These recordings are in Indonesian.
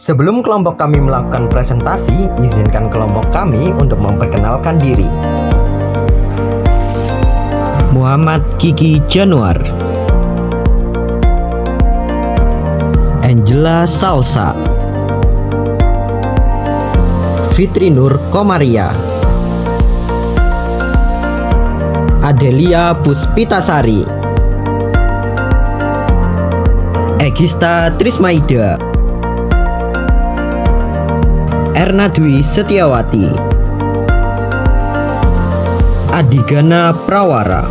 Sebelum kelompok kami melakukan presentasi, izinkan kelompok kami untuk memperkenalkan diri. Muhammad Kiki Januar, Angela Salsa, Fitri Nur Komaria, Adelia Puspitasari, Egista Trismaida, Erna Dwi Setiawati, Adigana Prawara.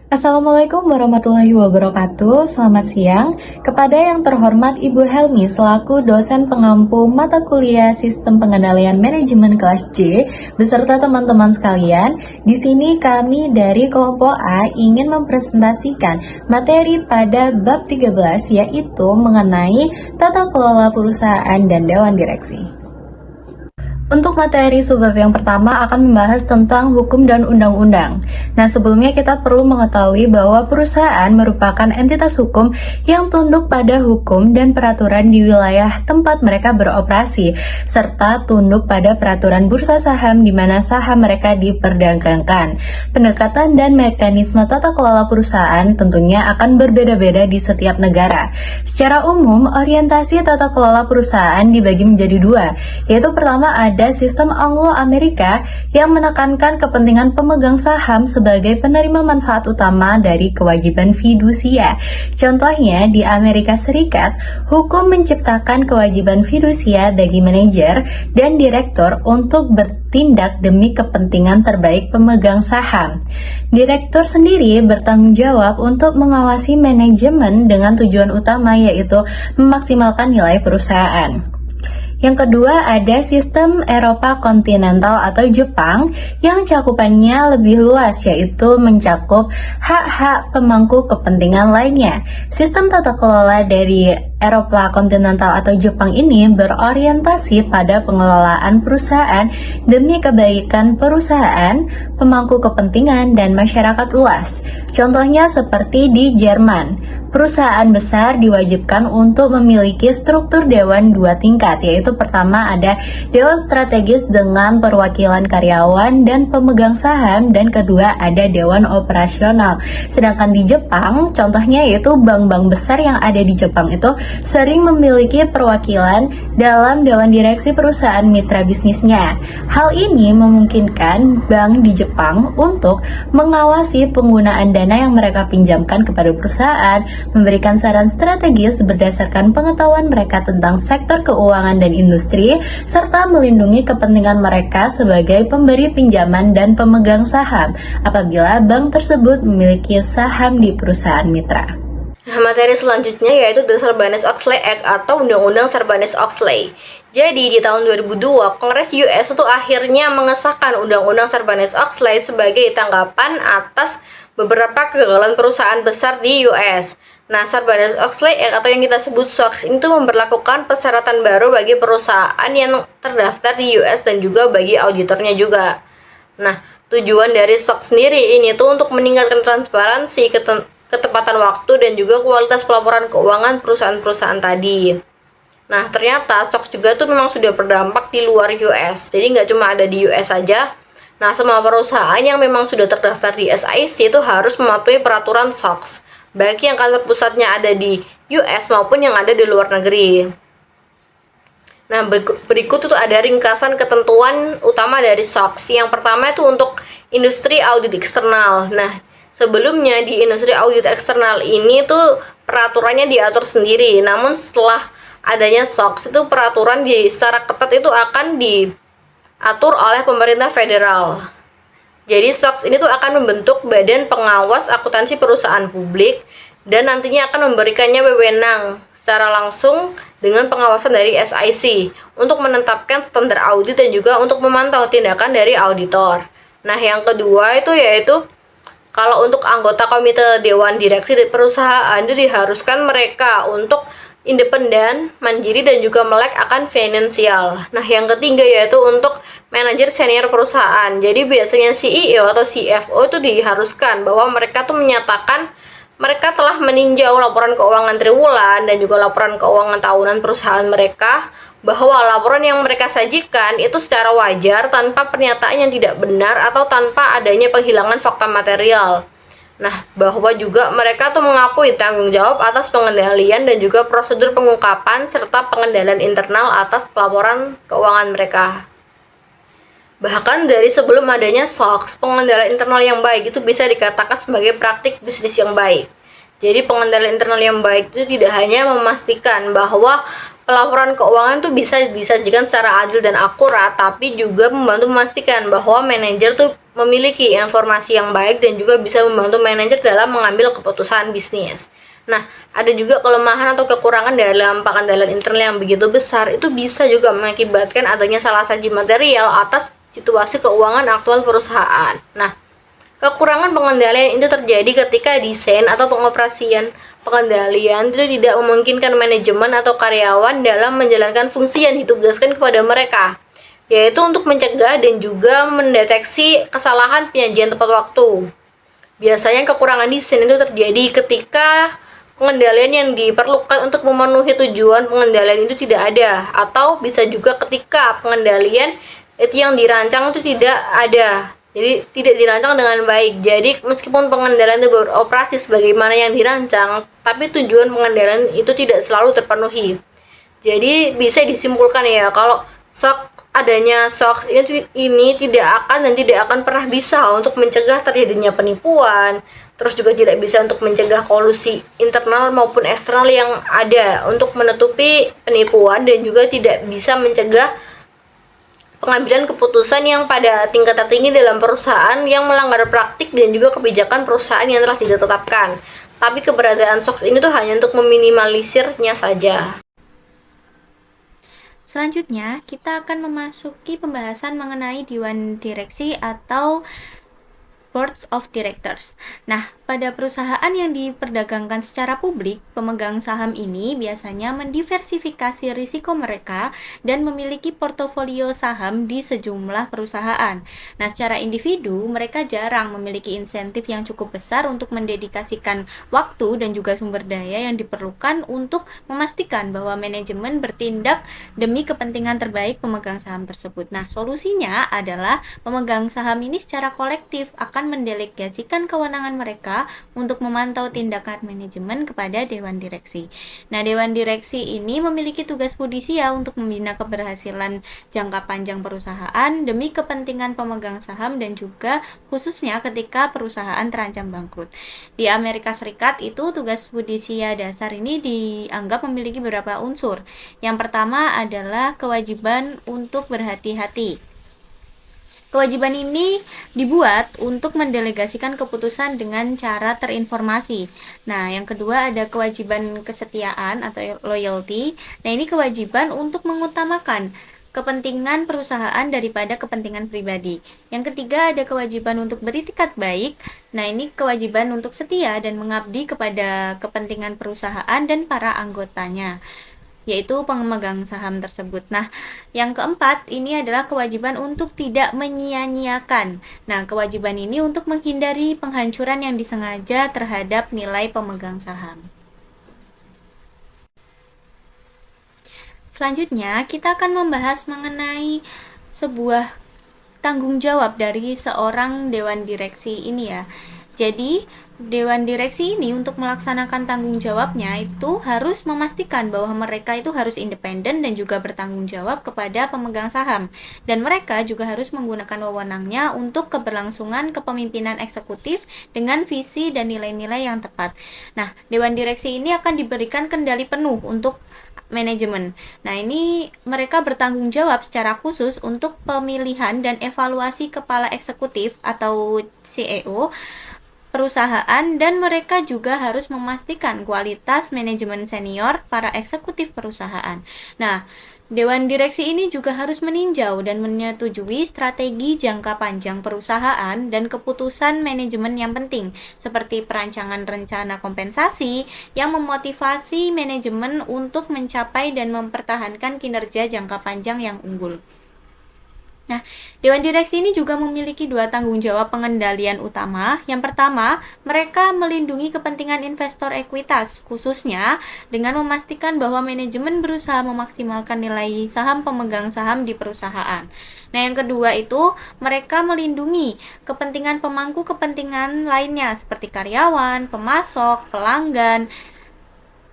Assalamualaikum warahmatullahi wabarakatuh. Selamat siang kepada yang terhormat Ibu Helmi selaku dosen pengampu mata kuliah Sistem Pengendalian Manajemen kelas J beserta teman-teman sekalian. Di sini kami dari kelompok A ingin mempresentasikan materi pada bab 13 yaitu mengenai tata kelola perusahaan dan dewan direksi. Untuk materi subbab yang pertama akan membahas tentang hukum dan undang-undang. Nah, sebelumnya kita perlu mengetahui bahwa perusahaan merupakan entitas hukum yang tunduk pada hukum dan peraturan di wilayah tempat mereka beroperasi, serta tunduk pada peraturan bursa saham di mana saham mereka diperdagangkan. Pendekatan dan mekanisme tata kelola perusahaan tentunya akan berbeda-beda di setiap negara. Secara umum, orientasi tata kelola perusahaan dibagi menjadi dua, yaitu pertama ada sistem Anglo-Amerika yang menekankan kepentingan pemegang saham sebagai penerima manfaat utama dari kewajiban fidusia. Contohnya di Amerika Serikat, hukum menciptakan kewajiban fidusia bagi manajer dan direktur untuk bertindak demi kepentingan terbaik pemegang saham. Direktur sendiri bertanggung jawab untuk mengawasi manajemen dengan tujuan utama yaitu memaksimalkan nilai perusahaan. Yang kedua ada sistem Eropa kontinental atau Jepang yang cakupannya lebih luas yaitu mencakup hak-hak pemangku kepentingan lainnya. Sistem tata kelola dari Eropa kontinental atau Jepang ini berorientasi pada pengelolaan perusahaan demi kebaikan perusahaan, pemangku kepentingan, dan masyarakat luas. Contohnya seperti di Jerman, perusahaan besar diwajibkan untuk memiliki struktur dewan dua tingkat, yaitu pertama ada dewan strategis dengan perwakilan karyawan dan pemegang saham, dan kedua ada dewan operasional. Sedangkan di Jepang, contohnya yaitu bank-bank besar yang ada di Jepang itu sering memiliki perwakilan dalam dewan direksi perusahaan mitra bisnisnya. Hal ini memungkinkan bank di Jepang untuk mengawasi penggunaan dana yang mereka pinjamkan kepada perusahaan, memberikan saran strategis berdasarkan pengetahuan mereka tentang sektor keuangan dan industri, serta melindungi kepentingan mereka sebagai pemberi pinjaman dan pemegang saham apabila bank tersebut memiliki saham di perusahaan mitra. Nah, materi selanjutnya yaitu The Sarbanes-Oxley Act atau Undang-Undang Sarbanes-Oxley. Jadi di tahun 2002, Kongres US itu akhirnya mengesahkan Undang-Undang Sarbanes-Oxley sebagai tanggapan atas beberapa kegagalan perusahaan besar di US. Nah, Sarbanes-Oxley Act atau yang kita sebut SOX itu memberlakukan persyaratan baru bagi perusahaan yang terdaftar di US dan juga bagi auditornya juga. Nah, tujuan dari SOX sendiri ini tuh untuk meningkatkan transparansi, ketepatan waktu, dan juga kualitas pelaporan keuangan perusahaan-perusahaan tadi. Nah, ternyata SOX juga tuh memang sudah berdampak di luar US. Jadi nggak cuma ada di US saja. Nah, semua perusahaan yang memang sudah terdaftar di SIC itu harus mematuhi peraturan SOX, baik yang kantor pusatnya ada di US maupun yang ada di luar negeri. Nah, berikut itu ada ringkasan ketentuan utama dari SOX. Yang pertama itu untuk industri audit eksternal. Nah, sebelumnya di industri audit eksternal ini tuh peraturannya diatur sendiri. Namun setelah adanya SOX itu peraturan secara ketat itu akan diatur oleh pemerintah federal. Jadi SOX ini tuh akan membentuk badan pengawas akuntansi perusahaan publik dan nantinya akan memberikannya wewenang secara langsung dengan pengawasan dari SIC untuk menetapkan standar audit dan juga untuk memantau tindakan dari auditor. Nah, yang kedua itu yaitu kalau untuk anggota komite dewan direksi di perusahaan itu diharuskan mereka untuk independen, mandiri, dan juga melek akan finansial. Nah, yang ketiga yaitu untuk manajer senior perusahaan. Jadi biasanya CEO atau CFO itu diharuskan bahwa mereka tuh menyatakan mereka telah meninjau laporan keuangan triwulan dan juga laporan keuangan tahunan perusahaan mereka, bahwa laporan yang mereka sajikan itu secara wajar tanpa pernyataan yang tidak benar atau tanpa adanya penghilangan fakta material. Nah, bahwa juga mereka tuh mengakui tanggung jawab atas pengendalian dan juga prosedur pengungkapan serta pengendalian internal atas laporan keuangan mereka. Bahkan dari sebelum adanya SOX, pengendalian internal yang baik itu bisa dikatakan sebagai praktik bisnis yang baik. Jadi pengendalian internal yang baik itu tidak hanya memastikan bahwa pelaporan keuangan itu bisa disajikan secara adil dan akurat, tapi juga membantu memastikan bahwa manajer tuh memiliki informasi yang baik dan juga bisa membantu manajer dalam mengambil keputusan bisnis. Nah, ada juga kelemahan atau kekurangan dalam pengendalian internal yang begitu besar, itu bisa juga mengakibatkan adanya salah saji material atas situasi keuangan aktual perusahaan. Nah, kekurangan pengendalian itu terjadi ketika desain atau pengoperasian pengendalian itu tidak memungkinkan manajemen atau karyawan dalam menjalankan fungsi yang ditugaskan kepada mereka, yaitu untuk mencegah dan juga mendeteksi kesalahan penyajian tepat waktu. Biasanya kekurangan desain itu terjadi ketika pengendalian yang diperlukan untuk memenuhi tujuan pengendalian itu tidak ada, atau bisa juga ketika pengendalian itu yang dirancang itu tidak ada. Jadi tidak dirancang dengan baik. Jadi meskipun pengendalian itu beroperasi sebagaimana yang dirancang, tapi tujuan pengendalian itu tidak selalu terpenuhi. Jadi bisa disimpulkan ya, kalau adanya SOX ini tidak akan pernah bisa untuk mencegah terjadinya penipuan, terus juga tidak bisa untuk mencegah kolusi internal maupun eksternal yang ada untuk menutupi penipuan, dan juga tidak bisa mencegah pengambilan keputusan yang pada tingkat tertinggi dalam perusahaan yang melanggar praktik dan juga kebijakan perusahaan yang telah ditetapkan. Tapi keberadaan SOX ini tuh hanya untuk meminimalisirnya saja. Selanjutnya, kita akan memasuki pembahasan mengenai Dewan Direksi atau Board of Directors. Nah, pada perusahaan yang diperdagangkan secara publik, pemegang saham ini biasanya mendiversifikasi risiko mereka dan memiliki portofolio saham di sejumlah perusahaan. Nah, secara individu, mereka jarang memiliki insentif yang cukup besar untuk mendedikasikan waktu dan juga sumber daya yang diperlukan untuk memastikan bahwa manajemen bertindak demi kepentingan terbaik pemegang saham tersebut. Nah, solusinya adalah pemegang saham ini secara kolektif akan mendelegasikan kewenangan mereka untuk memantau tindakan manajemen kepada Dewan Direksi. Nah, Dewan Direksi ini memiliki tugas judisial untuk membina keberhasilan jangka panjang perusahaan demi kepentingan pemegang saham dan juga khususnya ketika perusahaan terancam bangkrut. Di Amerika Serikat itu tugas judisial dasar ini dianggap memiliki beberapa unsur. Yang pertama adalah kewajiban untuk berhati-hati. Kewajiban ini dibuat untuk mendelegasikan keputusan dengan cara terinformasi. Nah, yang kedua ada kewajiban kesetiaan atau loyalty. Nah, ini kewajiban untuk mengutamakan kepentingan perusahaan daripada kepentingan pribadi. Yang ketiga ada kewajiban untuk beritikat baik. Nah, ini kewajiban untuk setia dan mengabdi kepada kepentingan perusahaan dan para anggotanya, yaitu pemegang saham tersebut. Nah, yang keempat ini adalah kewajiban untuk tidak menyia-nyiakan. Nah, kewajiban ini untuk menghindari penghancuran yang disengaja terhadap nilai pemegang saham. Selanjutnya, kita akan membahas mengenai sebuah tanggung jawab dari seorang dewan direksi ini ya. Jadi, Dewan Direksi ini untuk melaksanakan tanggung jawabnya itu harus memastikan bahwa mereka itu harus independen dan juga bertanggung jawab kepada pemegang saham. Dan mereka juga harus menggunakan wewenangnya untuk keberlangsungan kepemimpinan eksekutif dengan visi dan nilai-nilai yang tepat. Nah, Dewan Direksi ini akan diberikan kendali penuh untuk manajemen. Nah, ini mereka bertanggung jawab secara khusus untuk pemilihan dan evaluasi kepala eksekutif atau CEO perusahaan, dan mereka juga harus memastikan kualitas manajemen senior para eksekutif perusahaan. Nah, Dewan Direksi ini juga harus meninjau dan menyetujui strategi jangka panjang perusahaan dan keputusan manajemen yang penting, seperti perancangan rencana kompensasi yang memotivasi manajemen untuk mencapai dan mempertahankan kinerja jangka panjang yang unggul. Nah, Dewan Direksi ini juga memiliki dua tanggung jawab pengendalian utama. Yang pertama, mereka melindungi kepentingan investor ekuitas, khususnya dengan memastikan bahwa manajemen berusaha memaksimalkan nilai saham pemegang saham di perusahaan. Nah, yang kedua itu, mereka melindungi kepentingan pemangku kepentingan lainnya seperti karyawan, pemasok, pelanggan,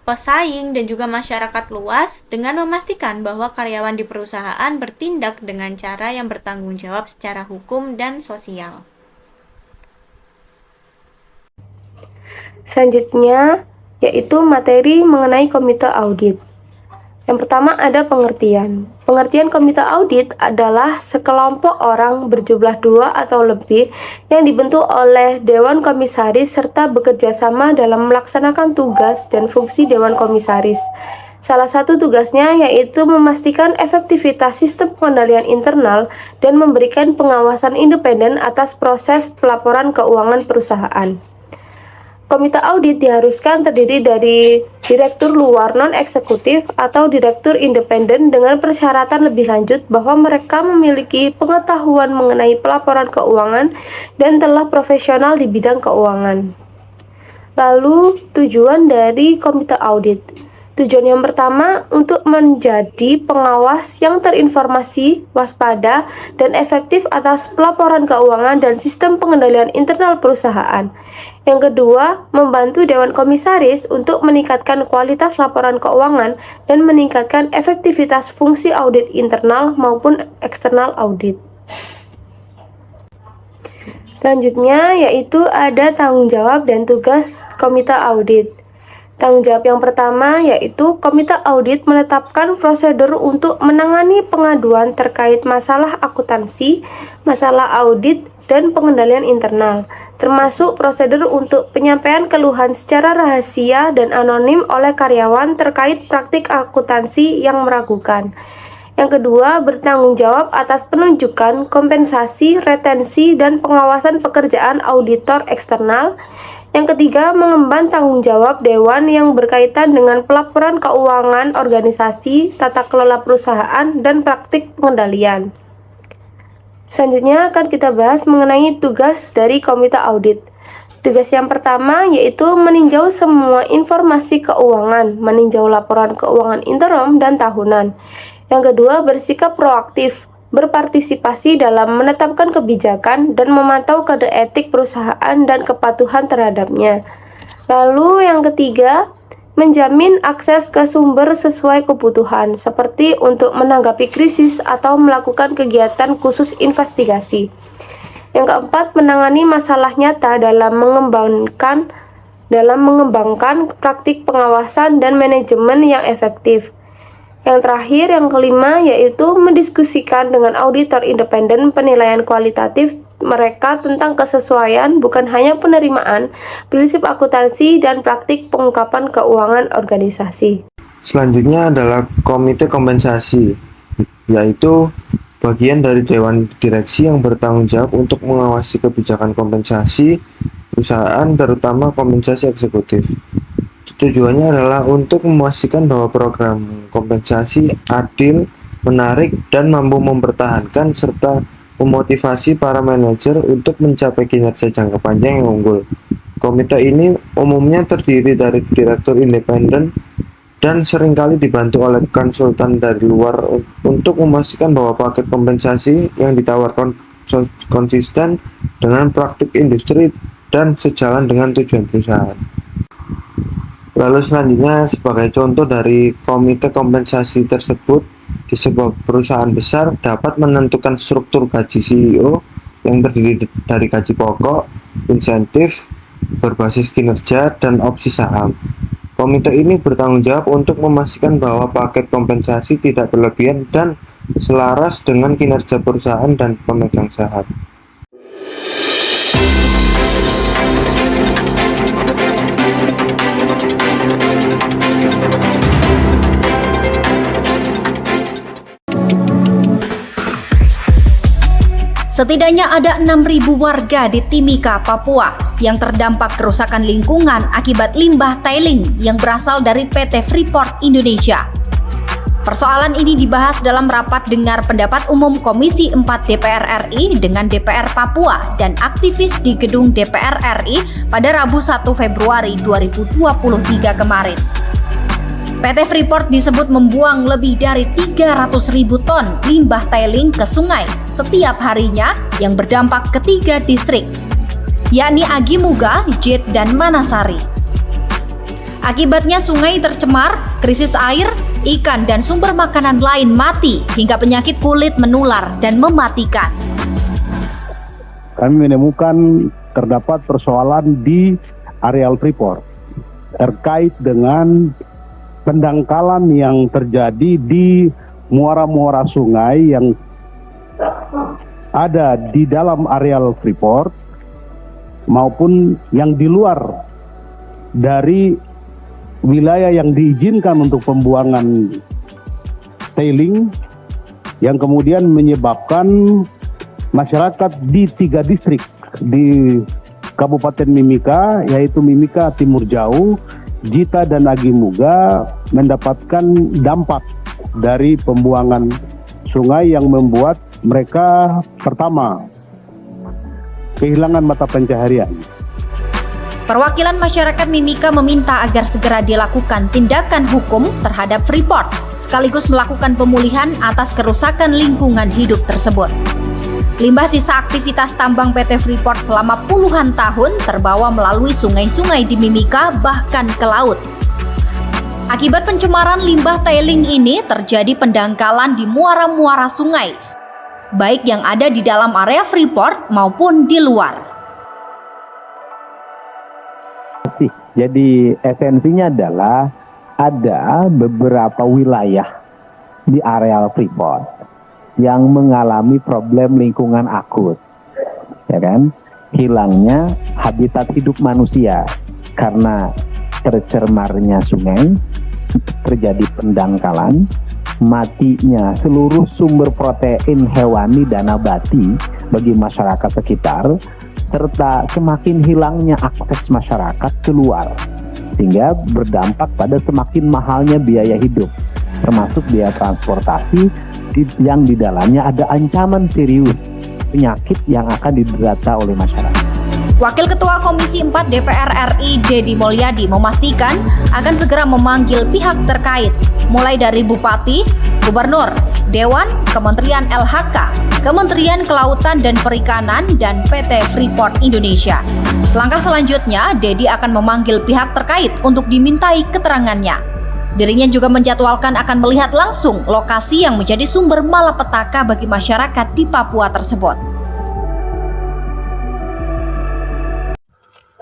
pesaing, dan juga masyarakat luas dengan memastikan bahwa karyawan di perusahaan bertindak dengan cara yang bertanggung jawab secara hukum dan sosial. Selanjutnya, yaitu materi mengenai komite audit. Yang pertama ada pengertian. Pengertian komite audit adalah sekelompok orang berjumlah 2 atau lebih yang dibentuk oleh Dewan Komisaris serta bekerja sama dalam melaksanakan tugas dan fungsi Dewan Komisaris. Salah satu tugasnya yaitu memastikan efektivitas sistem pengendalian internal dan memberikan pengawasan independen atas proses pelaporan keuangan perusahaan. Komite audit diharuskan terdiri dari direktur luar non-eksekutif atau direktur independen dengan persyaratan lebih lanjut bahwa mereka memiliki pengetahuan mengenai pelaporan keuangan dan telah profesional di bidang keuangan. Lalu, tujuan dari komite audit. Tujuan yang pertama untuk menjadi pengawas yang terinformasi, waspada, dan efektif atas pelaporan keuangan dan sistem pengendalian internal perusahaan. Yang kedua, membantu Dewan Komisaris untuk meningkatkan kualitas laporan keuangan dan meningkatkan efektivitas fungsi audit internal maupun eksternal audit. Selanjutnya yaitu ada tanggung jawab dan tugas komite audit. Tanggung jawab yang pertama yaitu komite audit menetapkan prosedur untuk menangani pengaduan terkait masalah akuntansi, masalah audit, dan pengendalian internal, termasuk prosedur untuk penyampaian keluhan secara rahasia dan anonim oleh karyawan terkait praktik akuntansi yang meragukan. Yang kedua, bertanggung jawab atas penunjukan, kompensasi, retensi, dan pengawasan pekerjaan auditor eksternal. Yang ketiga, mengemban tanggung jawab dewan yang berkaitan dengan pelaporan keuangan organisasi, tata kelola perusahaan, dan praktik pengendalian. Selanjutnya akan kita bahas mengenai tugas dari komite audit. Tugas yang pertama yaitu meninjau semua informasi keuangan, meninjau laporan keuangan interim dan tahunan. Yang kedua, bersikap proaktif, berpartisipasi dalam menetapkan kebijakan dan memantau kode etik perusahaan dan kepatuhan terhadapnya. Lalu yang ketiga, menjamin akses ke sumber sesuai kebutuhan, seperti untuk menanggapi krisis atau melakukan kegiatan khusus investigasi. Yang keempat, menangani masalah nyata dalam mengembangkan praktik pengawasan dan manajemen yang efektif. Yang terakhir, yang kelima, yaitu mendiskusikan dengan auditor independen penilaian kualitatif mereka tentang kesesuaian bukan hanya penerimaan, prinsip akuntansi, dan praktik pengungkapan keuangan organisasi. Selanjutnya adalah komite kompensasi, yaitu bagian dari Dewan Direksi yang bertanggung jawab untuk mengawasi kebijakan kompensasi perusahaan, terutama kompensasi eksekutif. Tujuannya adalah untuk memastikan bahwa program kompensasi adil, menarik, dan mampu mempertahankan serta memotivasi para manajer untuk mencapai kinerja jangka panjang yang unggul. Komite ini umumnya terdiri dari direktur independen dan seringkali dibantu oleh konsultan dari luar untuk memastikan bahwa paket kompensasi yang ditawarkan konsisten dengan praktik industri dan sejalan dengan tujuan perusahaan. Lalu selanjutnya, sebagai contoh dari komite kompensasi tersebut, di sebuah perusahaan besar dapat menentukan struktur gaji CEO yang terdiri dari gaji pokok, insentif, berbasis kinerja, dan opsi saham. Komite ini bertanggung jawab untuk memastikan bahwa paket kompensasi tidak berlebihan dan selaras dengan kinerja perusahaan dan pemegang saham. Setidaknya ada 6.000 warga di Timika, Papua yang terdampak kerusakan lingkungan akibat limbah tailing yang berasal dari PT Freeport Indonesia. Persoalan ini dibahas dalam rapat dengar pendapat umum Komisi 4 DPR RI dengan DPR Papua dan aktivis di gedung DPR RI pada Rabu 1 Februari 2023 kemarin. PT Freeport disebut membuang lebih dari 300.000 ton limbah tailing ke sungai setiap harinya yang berdampak ke 3 distrik, yakni Agimuga, Jit, dan Manasari. Akibatnya sungai tercemar, krisis air, ikan dan sumber makanan lain mati hingga penyakit kulit menular dan mematikan. Kami menemukan terdapat persoalan di areal Freeport terkait dengan pendangkalan yang terjadi di muara-muara sungai yang ada di dalam areal Freeport maupun yang di luar dari wilayah yang diizinkan untuk pembuangan tailing yang kemudian menyebabkan masyarakat di 3 distrik di Kabupaten Mimika, yaitu Mimika Timur Jauh, Jita, dan Agimuga mendapatkan dampak dari pembuangan sungai yang membuat mereka pertama kehilangan mata pencaharian. Perwakilan masyarakat Mimika meminta agar segera dilakukan tindakan hukum terhadap Freeport, sekaligus melakukan pemulihan atas kerusakan lingkungan hidup tersebut. Limbah sisa aktivitas tambang PT Freeport selama puluhan tahun terbawa melalui sungai-sungai di Mimika bahkan ke laut. Akibat pencemaran limbah tailing ini terjadi pendangkalan di muara-muara sungai, baik yang ada di dalam area Freeport maupun di luar. Jadi esensinya adalah ada beberapa wilayah di areal Freeport yang mengalami problem lingkungan akut, ya kan? Hilangnya habitat hidup manusia karena tercemarnya sungai, terjadi pendangkalan, matinya seluruh sumber protein hewani dan nabati bagi masyarakat sekitar, serta semakin hilangnya akses masyarakat keluar, sehingga berdampak pada semakin mahalnya biaya hidup, termasuk biaya transportasi yang di dalamnya ada ancaman serius penyakit yang akan diderita oleh masyarakat. Wakil Ketua Komisi 4 DPR RI Deddy Mulyadi memastikan akan segera memanggil pihak terkait, mulai dari Bupati, Gubernur, Dewan, Kementerian LHK, Kementerian Kelautan dan Perikanan, dan PT Freeport Indonesia. Langkah selanjutnya, Deddy akan memanggil pihak terkait untuk dimintai keterangannya. Dirinya juga menjadwalkan akan melihat langsung lokasi yang menjadi sumber malapetaka bagi masyarakat di Papua tersebut.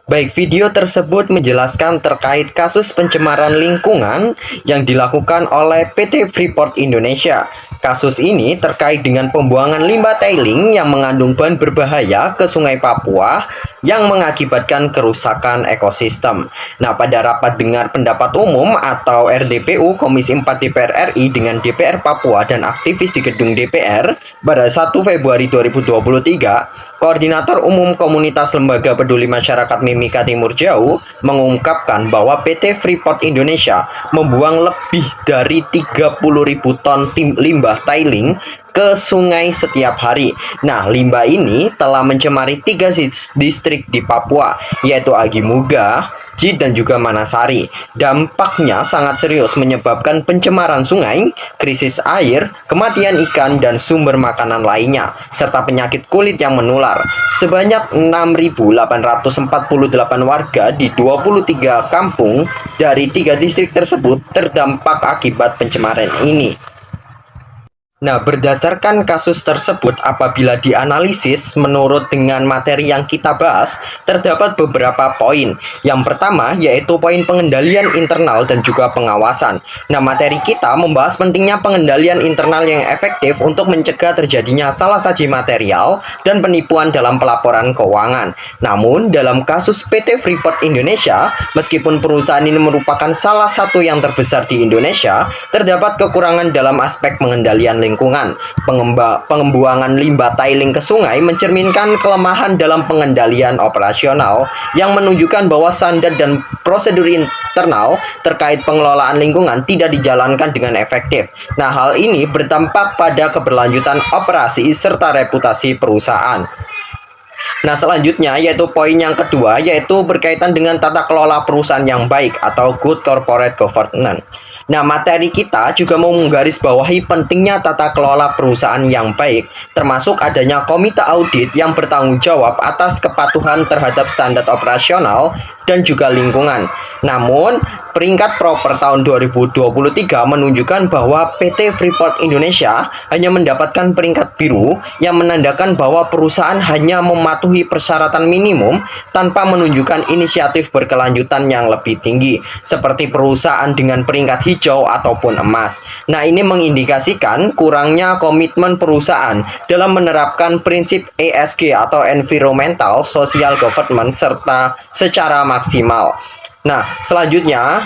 Baik, video tersebut menjelaskan terkait kasus pencemaran lingkungan yang dilakukan oleh PT Freeport Indonesia. Kasus ini terkait dengan pembuangan limbah tailing yang mengandung bahan berbahaya ke Sungai Papua yang mengakibatkan kerusakan ekosistem. Nah, pada rapat dengar pendapat umum atau RDPU Komisi 4 DPR RI dengan DPR Papua dan aktivis di gedung DPR pada 1 Februari 2023, Koordinator Umum Komunitas Lembaga Peduli Masyarakat Mimika Timur Jauh mengungkapkan bahwa PT Freeport Indonesia membuang lebih dari 30.000 ton limbah tailing ke sungai setiap hari. Nah, limbah ini telah mencemari 3 distrik di Papua, yaitu Agimuga, Jit, dan juga Manasari. Dampaknya sangat serius, menyebabkan pencemaran sungai, krisis air, kematian ikan dan sumber makanan lainnya, serta penyakit kulit yang menular. Sebanyak 6.848 warga di 23 kampung dari 3 distrik tersebut terdampak akibat pencemaran ini. Nah, berdasarkan kasus tersebut, apabila dianalisis menurut dengan materi yang kita bahas, terdapat beberapa poin. Yang pertama, yaitu poin pengendalian internal dan juga pengawasan. Nah, materi kita membahas pentingnya pengendalian internal yang efektif untuk mencegah terjadinya salah saji material dan penipuan dalam pelaporan keuangan. Namun, dalam kasus PT Freeport Indonesia, meskipun perusahaan ini merupakan salah satu yang terbesar di Indonesia, terdapat kekurangan dalam aspek pengendalian lingkungan lingkungan. Pengembuangan limbah tailing ke sungai mencerminkan kelemahan dalam pengendalian operasional yang menunjukkan bahwa standar dan prosedur internal terkait pengelolaan lingkungan tidak dijalankan dengan efektif. Nah, hal ini berdampak pada keberlanjutan operasi serta reputasi perusahaan. Nah, selanjutnya yaitu poin yang kedua, yaitu berkaitan dengan tata kelola perusahaan yang baik atau good corporate governance. Nah, materi kita juga mau menggarisbawahi pentingnya tata kelola perusahaan yang baik, termasuk adanya komite audit yang bertanggung jawab atas kepatuhan terhadap standar operasional dan juga lingkungan. Namun, peringkat proper tahun 2023 menunjukkan bahwa PT Freeport Indonesia hanya mendapatkan peringkat biru yang menandakan bahwa perusahaan hanya mematuhi persyaratan minimum tanpa menunjukkan inisiatif berkelanjutan yang lebih tinggi, seperti perusahaan dengan peringkat hijau ataupun emas. Nah, ini mengindikasikan kurangnya komitmen perusahaan dalam menerapkan prinsip ESG atau Environmental Social Governance serta secara maksimal. Nah, selanjutnya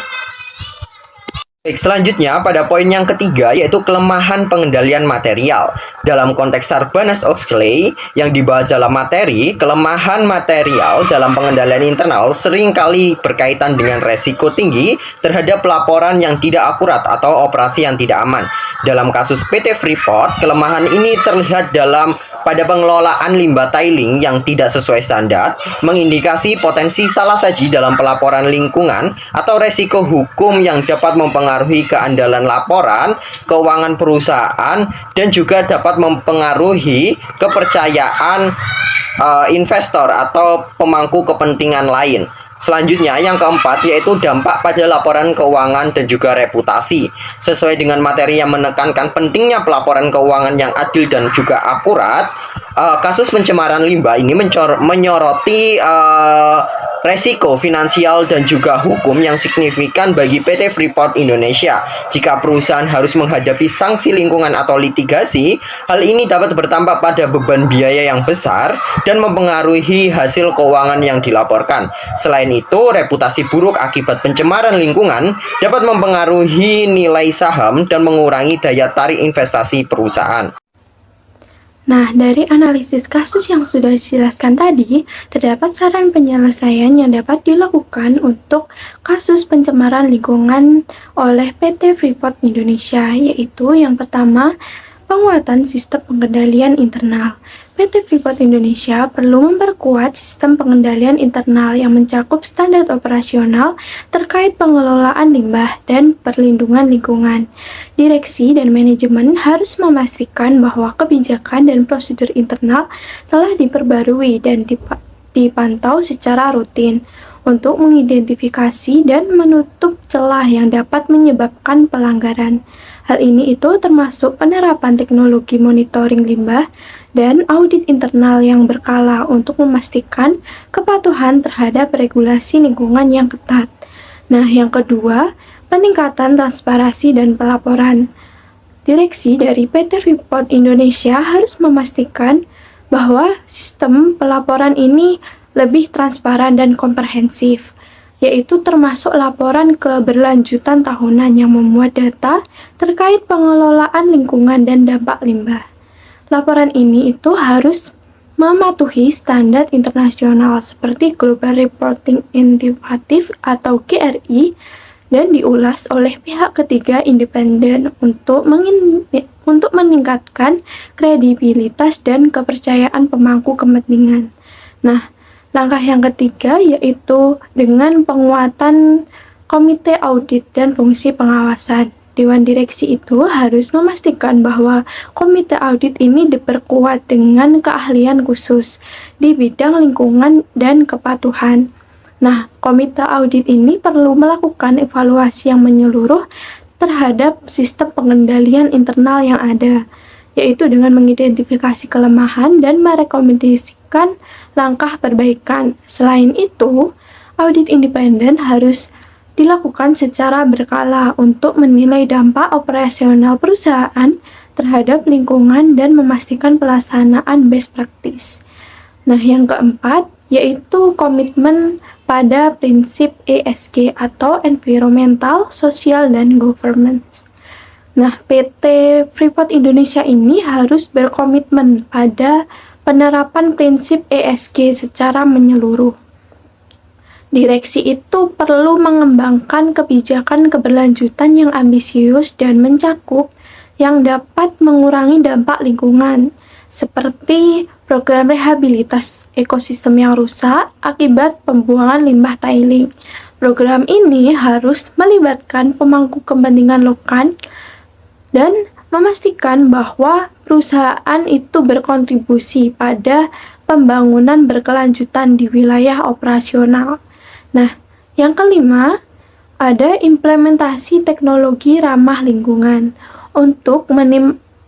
pada poin yang ketiga yaitu kelemahan pengendalian material. Dalam konteks Sarbanes-Oxley yang dibahas dalam materi, kelemahan material dalam pengendalian internal seringkali berkaitan dengan resiko tinggi terhadap laporan yang tidak akurat atau operasi yang tidak aman. Dalam kasus PT Freeport, kelemahan ini terlihat pada pengelolaan limbah tailing yang tidak sesuai standar, mengindikasi potensi salah saji dalam pelaporan lingkungan atau resiko hukum yang dapat mempengaruhi keandalan laporan, keuangan perusahaan, dan juga dapat mempengaruhi kepercayaan investor atau pemangku kepentingan lain. Selanjutnya yang keempat yaitu dampak pada laporan keuangan dan juga reputasi. Sesuai dengan materi yang menekankan pentingnya pelaporan keuangan yang adil dan juga akurat, kasus pencemaran limbah ini menyoroti resiko finansial dan juga hukum yang signifikan bagi PT Freeport Indonesia. Jika perusahaan harus menghadapi sanksi lingkungan atau litigasi, hal ini dapat bertampak pada beban biaya yang besar dan mempengaruhi hasil keuangan yang dilaporkan. Selain itu, reputasi buruk akibat pencemaran lingkungan dapat mempengaruhi nilai saham dan mengurangi daya tarik investasi perusahaan. Nah, dari analisis kasus yang sudah dijelaskan tadi, terdapat saran penyelesaian yang dapat dilakukan untuk kasus pencemaran lingkungan oleh PT Freeport Indonesia, yaitu yang pertama, penguatan sistem pengendalian internal. PT Freeport Indonesia perlu memperkuat sistem pengendalian internal yang mencakup standar operasional terkait pengelolaan limbah dan perlindungan lingkungan. Direksi dan manajemen harus memastikan bahwa kebijakan dan prosedur internal telah diperbarui dan dipantau secara rutin untuk mengidentifikasi dan menutup celah yang dapat menyebabkan pelanggaran. Hal ini termasuk penerapan teknologi monitoring limbah dan audit internal yang berkala untuk memastikan kepatuhan terhadap regulasi lingkungan yang ketat. Nah, yang kedua, peningkatan transparansi dan pelaporan. Direksi dari PT Freeport Indonesia harus memastikan bahwa sistem pelaporan ini lebih transparan dan komprehensif, yaitu termasuk laporan keberlanjutan tahunan yang memuat data terkait pengelolaan lingkungan dan dampak limbah. Laporan ini harus mematuhi standar internasional seperti Global Reporting Initiative atau GRI dan diulas oleh pihak ketiga independen untuk meningkatkan kredibilitas dan kepercayaan pemangku kepentingan. Nah, langkah yang ketiga yaitu dengan penguatan komite audit dan fungsi pengawasan. Dewan direksi harus memastikan bahwa komite audit ini diperkuat dengan keahlian khusus di bidang lingkungan dan kepatuhan. Nah, komite audit ini perlu melakukan evaluasi yang menyeluruh terhadap sistem pengendalian internal yang ada, yaitu dengan mengidentifikasi kelemahan dan merekomendasikan langkah perbaikan. Selain itu, audit independen harus dilakukan secara berkala untuk menilai dampak operasional perusahaan terhadap lingkungan dan memastikan pelaksanaan best practice. Nah, yang keempat yaitu komitmen pada prinsip ESG atau Environmental, Social, dan Governance. Nah, PT Freeport Indonesia ini harus berkomitmen pada penerapan prinsip ESG secara menyeluruh. Direksi itu perlu mengembangkan kebijakan keberlanjutan yang ambisius dan mencakup yang dapat mengurangi dampak lingkungan, seperti program rehabilitas ekosistem yang rusak akibat pembuangan limbah tailing. Program ini harus melibatkan pemangku kepentingan lokal dan memastikan bahwa perusahaan itu berkontribusi pada pembangunan berkelanjutan di wilayah operasional. Nah, yang kelima, ada implementasi teknologi ramah lingkungan. Untuk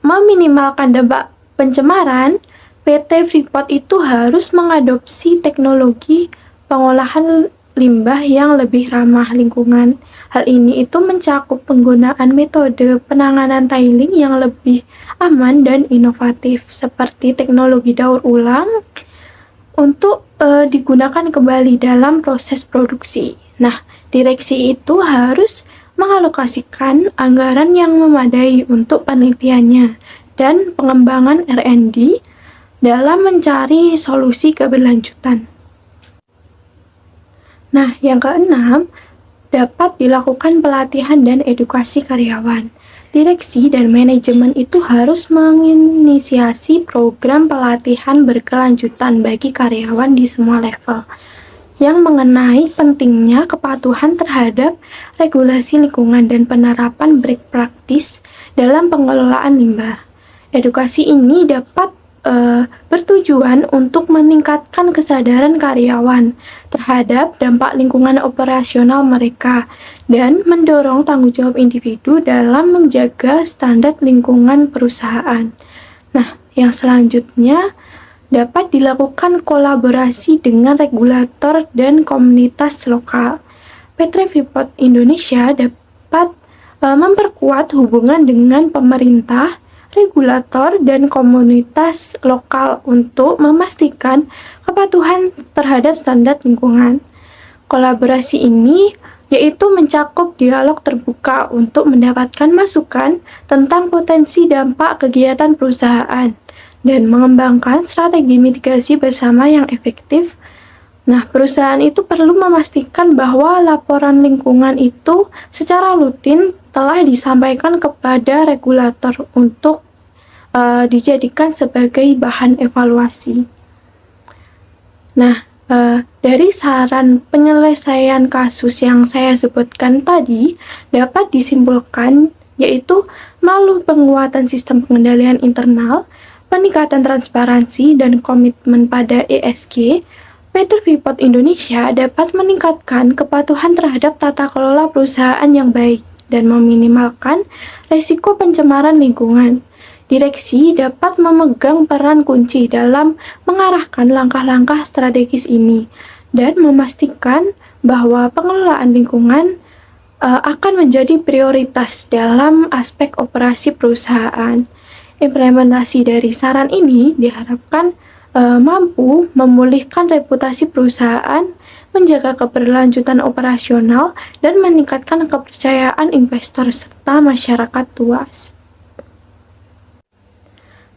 meminimalkan dampak pencemaran, PT Freeport itu harus mengadopsi teknologi pengolahan limbah yang lebih ramah lingkungan. Hal ini itu mencakup penggunaan metode penanganan tailing yang lebih aman dan inovatif, seperti teknologi daur ulang untuk digunakan kembali dalam proses produksi. Nah, direksi itu harus mengalokasikan anggaran yang memadai untuk penelitiannya dan pengembangan R&D dalam mencari solusi keberlanjutan. Nah, yang keenam, dapat dilakukan pelatihan dan edukasi karyawan. Direksi dan manajemen itu harus menginisiasi program pelatihan berkelanjutan bagi karyawan di semua level yang mengenai pentingnya kepatuhan terhadap regulasi lingkungan dan penerapan best practice dalam pengelolaan limbah. Edukasi ini dapat bertujuan untuk meningkatkan kesadaran karyawan terhadap dampak lingkungan operasional mereka dan mendorong tanggung jawab individu dalam menjaga standar lingkungan perusahaan. Nah, yang selanjutnya dapat dilakukan kolaborasi dengan regulator dan komunitas lokal. PT Freeport Indonesia dapat memperkuat hubungan dengan pemerintah, regulator, dan komunitas lokal untuk memastikan kepatuhan terhadap standar lingkungan. Kolaborasi ini yaitu mencakup dialog terbuka untuk mendapatkan masukan tentang potensi dampak kegiatan perusahaan dan mengembangkan strategi mitigasi bersama yang efektif. Nah, perusahaan itu perlu memastikan bahwa laporan lingkungan itu secara rutin telah disampaikan kepada regulator untuk dijadikan sebagai bahan evaluasi. Nah, dari saran penyelesaian kasus yang saya sebutkan tadi dapat disimpulkan yaitu melalui penguatan sistem pengendalian internal, peningkatan transparansi dan komitmen pada ESG, PT Freeport Indonesia dapat meningkatkan kepatuhan terhadap tata kelola perusahaan yang baik dan meminimalkan risiko pencemaran lingkungan. Direksi dapat memegang peran kunci dalam mengarahkan langkah-langkah strategis ini dan memastikan bahwa pengelolaan lingkungan akan menjadi prioritas dalam aspek operasi perusahaan. Implementasi dari saran ini diharapkan mampu memulihkan reputasi perusahaan, menjaga keberlanjutan operasional, dan meningkatkan kepercayaan investor serta masyarakat luas.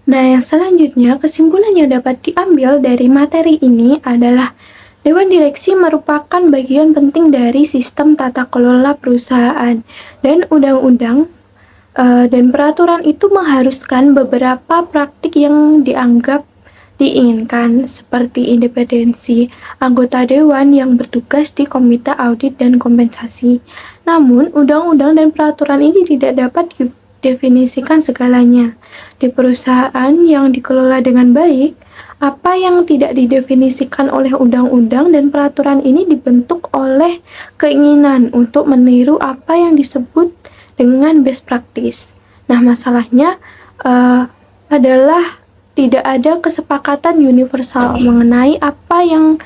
Nah, yang selanjutnya, kesimpulan yang dapat diambil dari materi ini adalah Dewan Direksi merupakan bagian penting dari sistem tata kelola perusahaan dan undang-undang dan peraturan itu mengharuskan beberapa praktik yang dianggap diinginkan seperti independensi anggota dewan yang bertugas di Komite Audit dan Kompensasi. Namun, undang-undang dan peraturan ini tidak dapat didefinisikan segalanya. Di perusahaan yang dikelola dengan baik, apa yang tidak didefinisikan oleh undang-undang dan peraturan ini dibentuk oleh keinginan untuk meniru apa yang disebut dengan best practice. Nah, masalahnya adalah tidak ada kesepakatan universal mengenai apa yang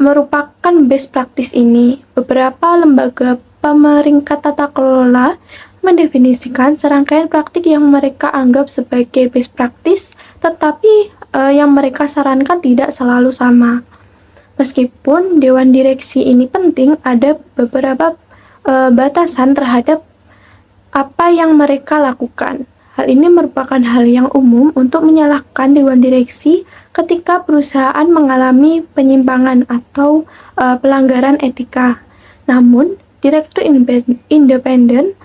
merupakan best practice ini. Beberapa lembaga pemeringkat tata kelola mendefinisikan serangkaian praktik yang mereka anggap sebagai best practice, tetapi yang mereka sarankan tidak selalu sama. Meskipun Dewan Direksi ini penting, ada beberapa batasan terhadap apa yang mereka lakukan. Hal ini merupakan hal yang umum untuk menyalahkan dewan direksi ketika perusahaan mengalami penyimpangan atau pelanggaran etika. Namun, direktur independen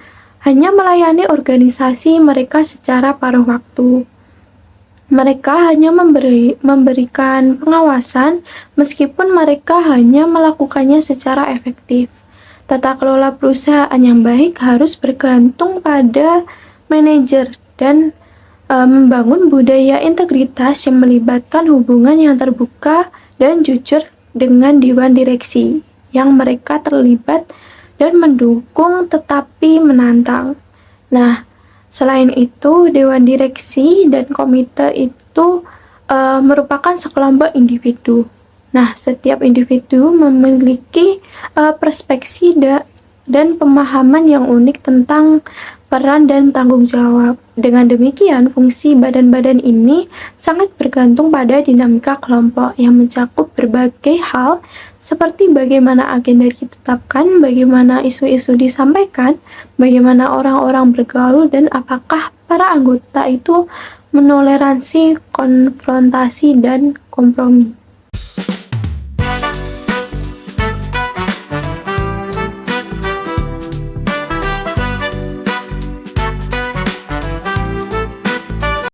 hanya melayani organisasi mereka secara paruh waktu. Mereka hanya memberikan pengawasan meskipun mereka hanya melakukannya secara efektif. Tata kelola perusahaan yang baik harus bergantung pada manajer dan membangun budaya integritas yang melibatkan hubungan yang terbuka dan jujur dengan dewan direksi yang mereka terlibat dan mendukung tetapi menantang. Nah, selain itu, dewan direksi dan komite itu merupakan sekelompok individu. Nah, setiap individu memiliki perspektif dan pemahaman yang unik tentang peran dan tanggung jawab. Dengan demikian, fungsi badan-badan ini sangat bergantung pada dinamika kelompok yang mencakup berbagai hal seperti bagaimana agenda ditetapkan, bagaimana isu-isu disampaikan, bagaimana orang-orang bergaul, dan apakah para anggota itu menoleransi konfrontasi dan kompromi.